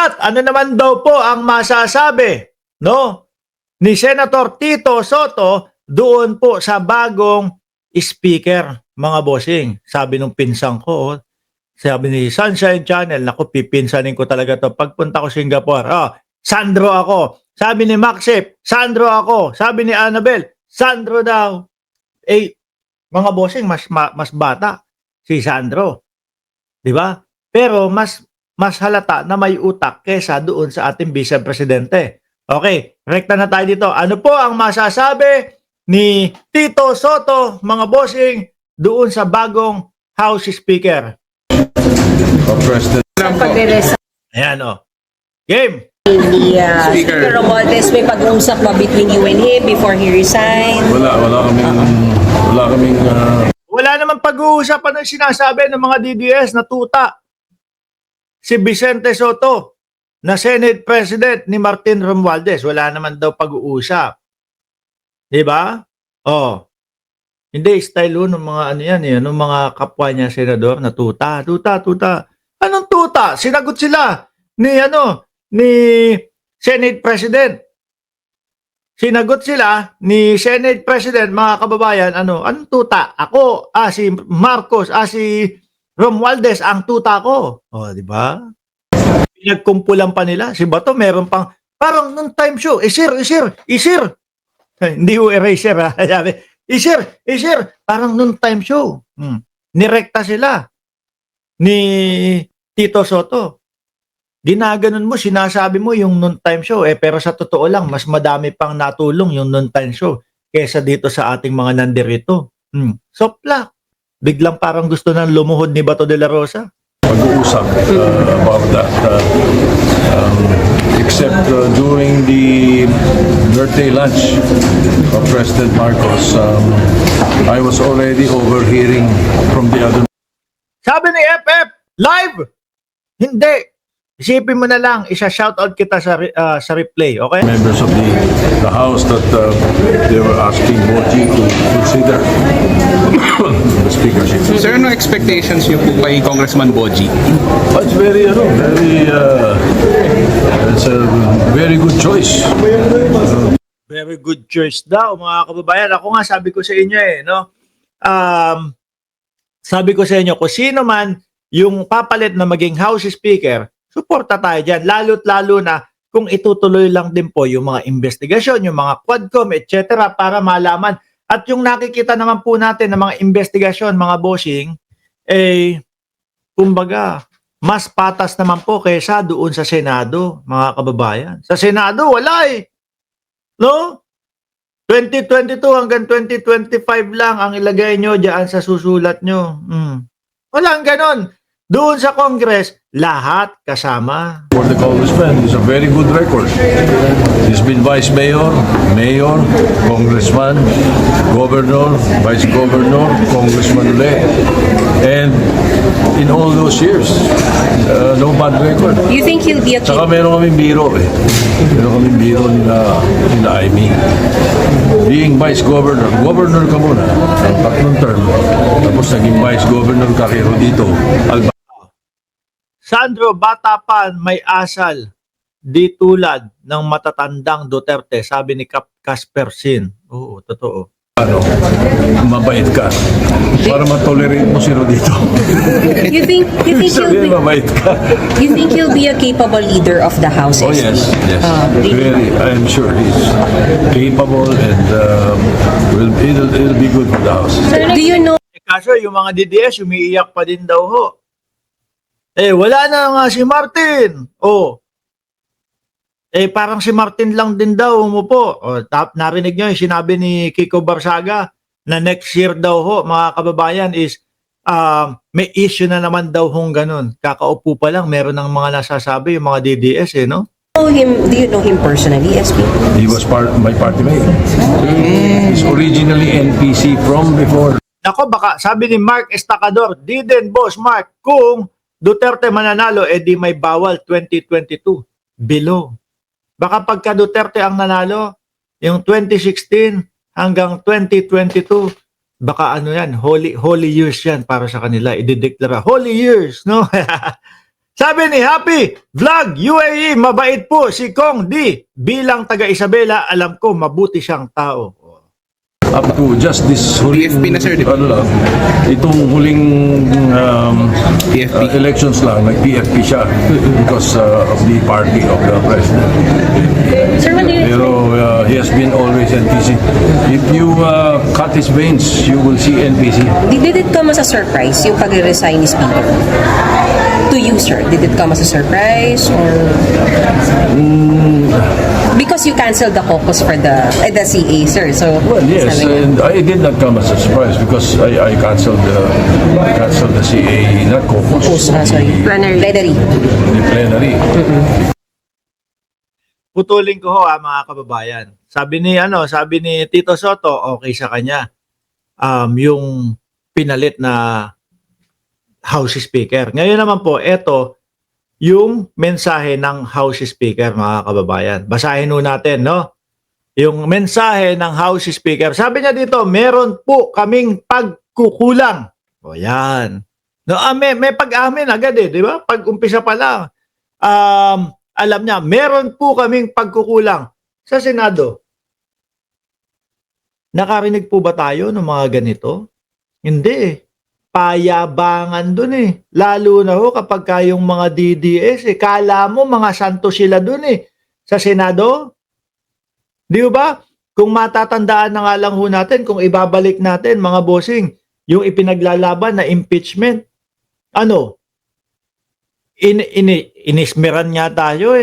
At ano naman daw po ang masasabi, no, ni Senator Tito Soto doon po sa bagong speaker, mga bossing. Sabi nung pinsang ko, sabi ni Sunshine Channel, naku, pipinsanin ko talaga to pagpunta ko Singapore. Sandro ako. Sabi ni Maxip, Sandro ako. Sabi ni Annabel, Sandro daw. Mga bossing, mas bata si Sandro. 'Di ba? Pero mas halata na may utak kesa doon sa ating Vice Presidente. Okay, rekta na tayo dito. Ano po ang masasabi ni Tito Soto, mga bossing, doon sa bagong House Speaker? Ayan o. Game! Speaker Romualdez, may pag-uusap ba between you and him before he resigned? Wala namang pag-uusapan ng sinasabi ng mga DDS na tuta. Si Vicente Soto, na Senate President ni Martin Romualdez, wala naman daw pag-uusap. Diba? Hindi, style ng mga ano yan, ng mga kapwa niya senador na tuta. Anong tuta? Sinagot sila ni Senate President. Sinagot sila ni Senate President, mga kababayan, anong tuta? Ako, si Marcos, si Romualdez, ang tuta ko. Di ba? Pinagkumpulan pa nila. Si Bato, meron pang, parang nung time show, isir. Hindi ko eraser, ha? Sabi, isir. Parang nung time show. Nirekta sila ni Tito Soto. Ginaganon mo, sinasabi mo yung noon time show, pero sa totoo lang, mas madami pang natulong yung noon time show kesa dito sa ating mga nandirito. Sopla. Biglang parang gusto nang lumuhod ni Bato de la Rosa. Pag-uusap about that, except during the birthday lunch of President Marcos, I was already overhearing from the other. Sabi ni FF, live! Hindi. Isipin mo na lang, isa-shoutout kita sa replay, okay? Members of the House that they were asking Boji to consider the speakership. Sir, ano expectations niyo po kay Congressman Boji? It's a very good choice. Very good choice daw, mga kababayan. Ako nga, sabi ko sa inyo sabi ko sa inyo, kung sino man yung papalit na maging House Speaker, suporta tayo dyan. Lalo't lalo na kung itutuloy lang din po yung mga investigasyon, yung mga Quadcom, etc. para malaman. At yung nakikita naman po natin ng mga investigasyon, mga bossing, kumbaga, mas patas naman po kaysa doon sa Senado, mga kababayan. Sa Senado, wala No? 2022 hanggang 2025 lang ang ilagay nyo dyan sa susulat nyo. Walang ganon. Doon sa Congress, lahat kasama. For the congressman, it's a very good record. He's been vice mayor, mayor, congressman, governor, vice governor, congressman ulit. And in all those years, no bad record. You think he'll be a Saka meron kaming biro Meron kaming biro nila Amy. Being vice governor, governor ka muna, ang tatlong term, tapos naging vice governor ka kaya dito, Sandro, bata pa, may asal. Di tulad ng matatandang Duterte, sabi ni Casper Sin. Oo, totoo. Mabait ka. Para matolerate mo sino dito. You think Sabihin, mabait ka. you think he'll be a capable leader of the House? Oh yes. Very, I'm sure he's capable and it'll be good for the House. Sir, do you know? Kaso yung mga DDS, umiiyak pa din daw ho. Wala na nga si Martin. Parang si Martin lang din daw umupo. Narinig nyo yung sinabi ni Kiko Barsaga na next year daw ho, mga kababayan, is may issue na naman daw hong ganun. Kakaupo pa lang, meron ng mga nasasabi yung mga DDS, no? Do you know him personally, SP? He was my party mate. He's originally NPC from before. Nako, baka sabi ni Mark Estacador, di din, boss Mark, kung Duterte mananalo, di may bawal 2022. Below. Baka pagka Duterte ang nanalo, yung 2016 hanggang 2022, baka yan, holy years yan para sa kanila. Idideklara, holy years, no? Sabi ni Happy Vlog UAE, mabait po si Kong D. Bilang taga Isabela, alam ko mabuti siyang tao. Up to just this huling, PFP na, sir, di ba? ano lang, itong huling PFP. elections lang, nag-PFP siya because of the party of the president. Sir, when do you Pero he has been always NPC. If you cut his veins, you will see NPC. did it come as a surprise, yung pag-resign ni Speaker? To you, sir, did it come as a surprise or... Because you canceled the caucus for the CA, sir. So, Well, yes, and I did not come as a surprise because I canceled the CA, not caucus, sorry. Plenary. the plenary. Putulin ko ho mga kababayan. Sabi ni Tito Soto, okay sa kanya. Yung pinalit na House Speaker. Ngayon naman po, ito yung mensahe ng House Speaker, mga kababayan. Basahin ho natin, no? Yung mensahe ng House Speaker. Sabi niya dito, meron po kaming pagkukulang. O yan. No, may pag-amin agad di ba? Pag umpisa pa lang. Alam niya, meron po kaming pagkukulang sa Senado. Nakarinig po ba tayo ng mga ganito? Hindi payabangan dun Lalo na ho kapag kayong mga DDS kala mo mga santo sila dun sa Senado. Di ba? Kung matatandaan na nga lang ho natin, kung ibabalik natin mga bossing, yung ipinaglalaban na impeachment, inismeran nga tayo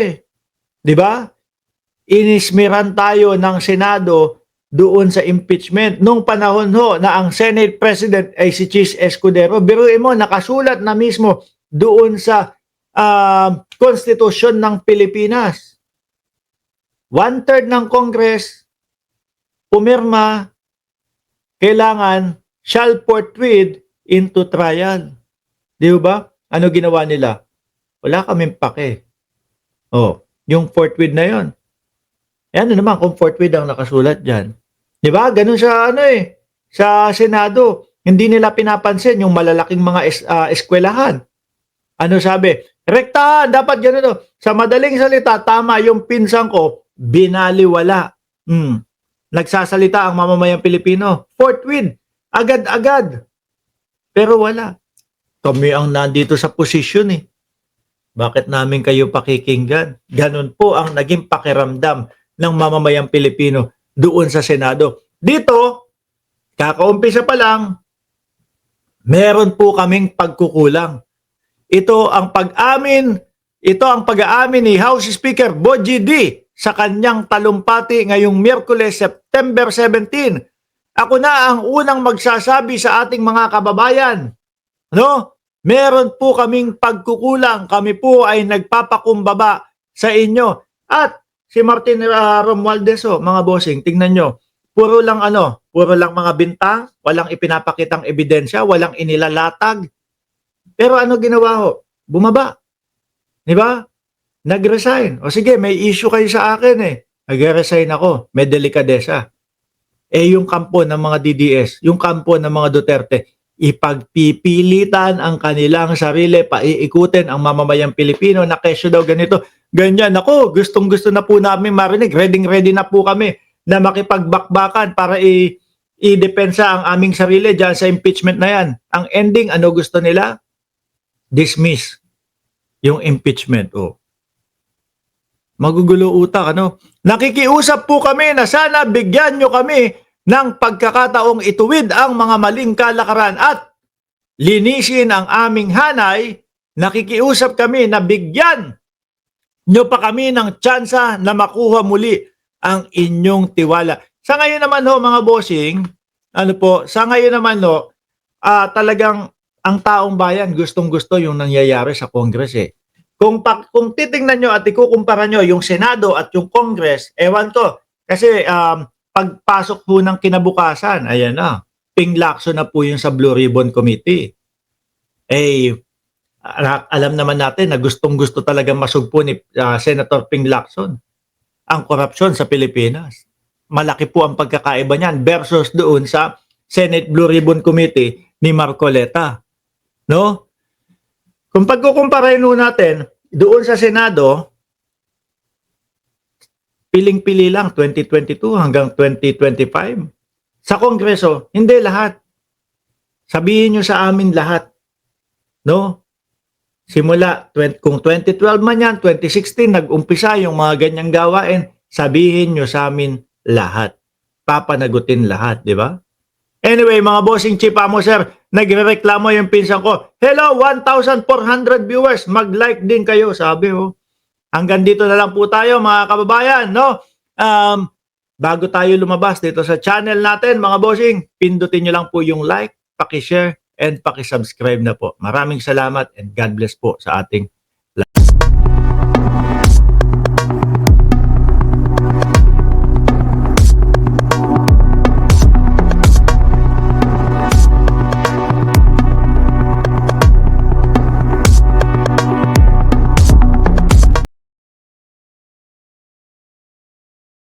Di ba? Inismeran tayo ng Senado doon sa impeachment. Nung panahon ho na ang Senate President ay si Chis Escudero, biruin mo, nakasulat na mismo doon sa Konstitusyon ng Pilipinas. 1/3 ng Congress, pumirma, kailangan shall forthwith into trial. Di ba? Ano ginawa nila? Wala kaming pake. Yung forthwith na yon. Ano naman kung forthwith ang nakasulat dyan? Di ba? Ganun sa sa Senado. Hindi nila pinapansin yung malalaking mga eskwelahan. Ano sabi? Rektahan, dapat ganun. Sa madaling salita, tama yung pinsan ko, binaliwala. Nagsasalita ang mamamayang Pilipino. Forthwith. Agad-agad. Pero wala. Kami ang nandito sa posisyon Bakit namin kayo pakikinggan? Ganun po ang naging pakiramdam ng mamamayang Pilipino doon sa Senado. Dito, kakaumpisa pa lang, meron po kaming pagkukulang. Ito ang pag-aamin ni House Speaker Bogie D sa kanyang talumpati ngayong Miyerkules, September 17. Ako na ang unang magsasabi sa ating mga kababayan. Meron po kaming pagkukulang. Kami po ay nagpapakumbaba sa inyo. At si Martin Romualdez, mga bossing, tingnan nyo, puro lang mga bintang, walang ipinapakitang ebidensya, walang inilalatag. Pero ano ginawa ho? Bumaba. Di ba? Nag-resign. O sige, may issue kayo sa akin Nag-resign ako. May delikadesa. Yung kampo ng mga DDS, yung kampo ng mga Duterte, ipagpipilitan ang kanilang sarili, paiikutin ang mamamayang Pilipino na kesyo daw ganito, ganyan. Ako, gustong-gusto na po namin marinig. Ready na po kami na makipagbakbakan para i-depensa ang aming sarili dyan sa impeachment na yan. Ang ending, ano gusto nila? Dismiss yung impeachment. Magugulo utak. Nakikiusap po kami na sana bigyan nyo kami ng pagkakataong ituwid ang mga maling kalakaran at linisin ang aming hanay. Nakikiusap kami na bigyan nyo pa kami ng tsansa na makuha muli ang inyong tiwala. Sa ngayon naman mga bossing, sa ngayon naman talagang ang taong bayan gustong-gusto yung nangyayari sa Congress Kung titingnan nyo at ikukumpara nyo yung Senado at yung Congress, ewan ko, kasi pagpasok po ng kinabukasan, ayan na, Ping Lacson na po yung sa Blue Ribbon Committee. Alam naman natin na gustong-gusto talaga masugpo ni Senator Ping Lacson ang korupsyon sa Pilipinas. Malaki po ang pagkakaiba niyan versus doon sa Senate Blue Ribbon Committee ni Marcoleta. Kung pagkukumparahin ho natin, doon sa Senado, piling-pili lang 2022 hanggang 2025. Sa Kongreso, hindi lahat. Sabihin nyo sa amin lahat. No? Simula, kung 2012 man yan, 2016, nag-umpisa yung mga ganyang gawain, sabihin nyo sa amin lahat. Papanagutin lahat, di ba? Anyway, mga bossing chipa mo, sir, nagrereklamo yung pinsan ko. Hello, 1,400 viewers, mag-like din kayo, sabi ho. Hanggang dito na lang po tayo, mga kababayan, no? Bago tayo lumabas dito sa channel natin, mga bossing, pindutin nyo lang po yung like, paki-share, and paki-subscribe na po. Maraming salamat and God bless po sa ating